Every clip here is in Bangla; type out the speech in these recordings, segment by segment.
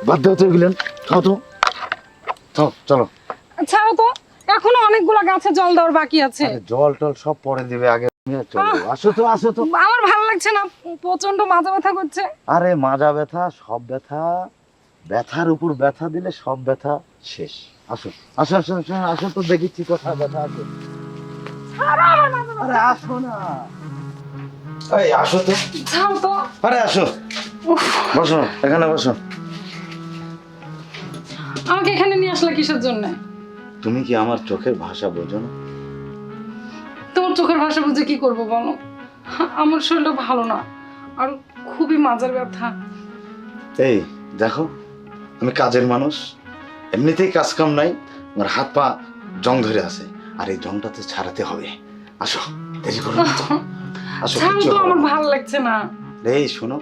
বাদ দাও তো এগুলেন, খাও তো, খাও চলো। ছাড়ো তো, এখনো অনেকগুলো গাছে জল দেওয়ার বাকি আছে। জল টল সব পরে দিবে, আগে চলো। আসো তো, আসো তো। আমার ভালো লাগছে না, প্রচন্ড মাজা ব্যথা করছে। আরে মাজা ব্যথা, সব ব্যথা, ব্যথার উপর ব্যথা দিলে সব ব্যথা শেষ। আসো আসো আসো আসো, আসো তো দেখেছি কোথায় ব্যথা আছে। আরে আসো না, এই আসো তো। ছাড়ো তো। আরে আসো, বসো এখানে বসো। আমাকে এখানে নিয়ে আসলে কিসের জন্য? তুমি কি আমার চোখের ভাষা বোঝো না? তোমার চোখের ভাষা বুঝে কি করবো বলো? আমার শরীরটা ভালো না, আর খুবই মাজার ব্যথা। এই দেখো, আমি কাজের মানুষ, এমনিতেই কাজ কাম নাই, আমার হাত পা জং ধরে আছে, আর এই জংটা তো ছাড়াতে হবে। আসো, দেরি করো না তো। আসো, ছাড়ো কিচ্ছু তো, হবে আমার না। ভালো লাগছে না। এই শোনো,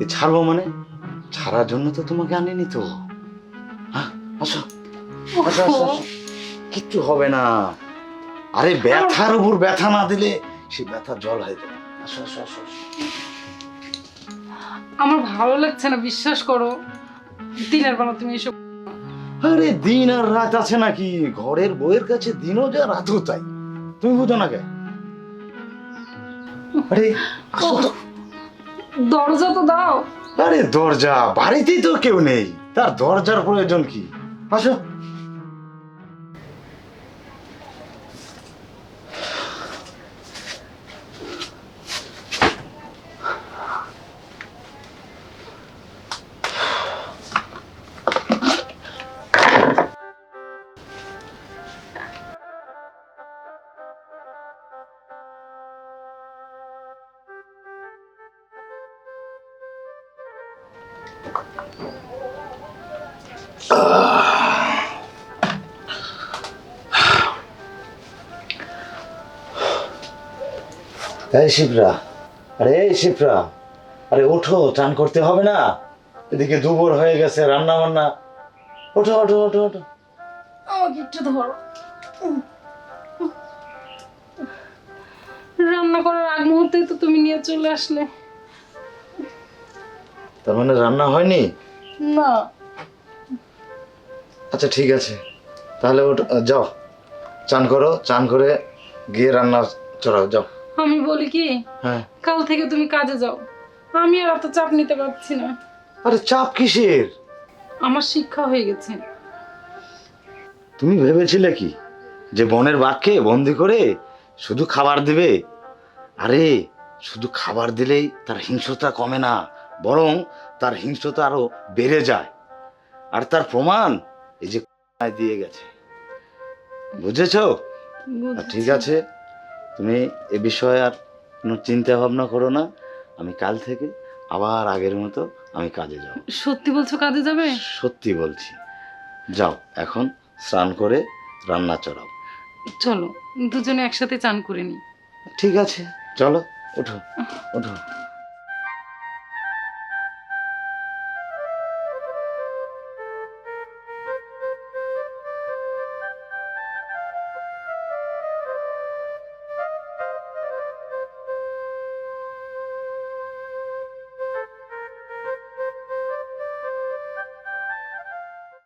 এই ছাড়বো মানে ছাড়ার জন্য তো তোমাকে আনিনি তো। হ্যাঁ, আসো আসো আসো আসো। কিচ্ছু হবে না। আরে ব্যথার উপর ব্যথা না দিলে সে ব্যথা জল হয়ে যাবে। আসো আসো আসো আসো। আমার ভালো লাগছে না, বিশ্বাস করো। দিনের বেলা তুমি এসব। আরে দিন আর রাত আছে নাকি? ঘরের বউয়ের কাছে দিনও যা রাতও তাই, তুমি বুঝো না কে? আরে আসো তো। দরজা তো দাও। আরে দরজা, বাড়িতেই তো কেউ নেই, তার দরজার প্রয়োজন কি? আসো। এই শিপ্রা, আরে এই শিপ্রা, আরে ওঠো, চান করতে হবে না? এদিকে দুপুর হয়ে গেছে, রান্না বান্না। ওঠো ওঠো ওঠো ওঠো। আমাকে একটু ধরো। রান্না করার আগ মুহূর্তে তো তুমি নিয়ে চলে আসলে। তার মানে রান্না হয়নি? না। আচ্ছা ঠিক আছে, তাহলে ওঠো, যাও চান করো, চান করে গিয়ে রান্না চড়াও, যাও। আমি বলি কি, হ্যাঁ। কাল থেকে তুমি কাজে যাও, আমি আর এত চাপ নিতে পারছি না। আরে চাপ কিসের? আমার শিক্ষা হয়ে গেছে। তুমি ভেবেছিলে কি যে বনের বাঘকে বন্দি করে শুধু খাবার দিবে? আরে শুধু খাবার দিলেই তার হিংস্রতা কমে না, বরং তার হিংস্রতা আরো বেড়ে যায়। আর তার প্রমাণ এই যে দিয়ে গেছে, বুঝেছো? ঠিক আছে, তুমি এ বিষয়ে আর কোনো চিন্তা ভাবনা করো না। আমি কাল থেকে আবার আগের মতো আমি কাজে যাব। সত্যি বলছো কাজে যাবে? সত্যি বলছি। যাও এখন স্নান করে রান্না চড়াও। চলো দুজনে একসাথে চান করে নিই। ঠিক আছে, চলো, ওঠো ওঠো।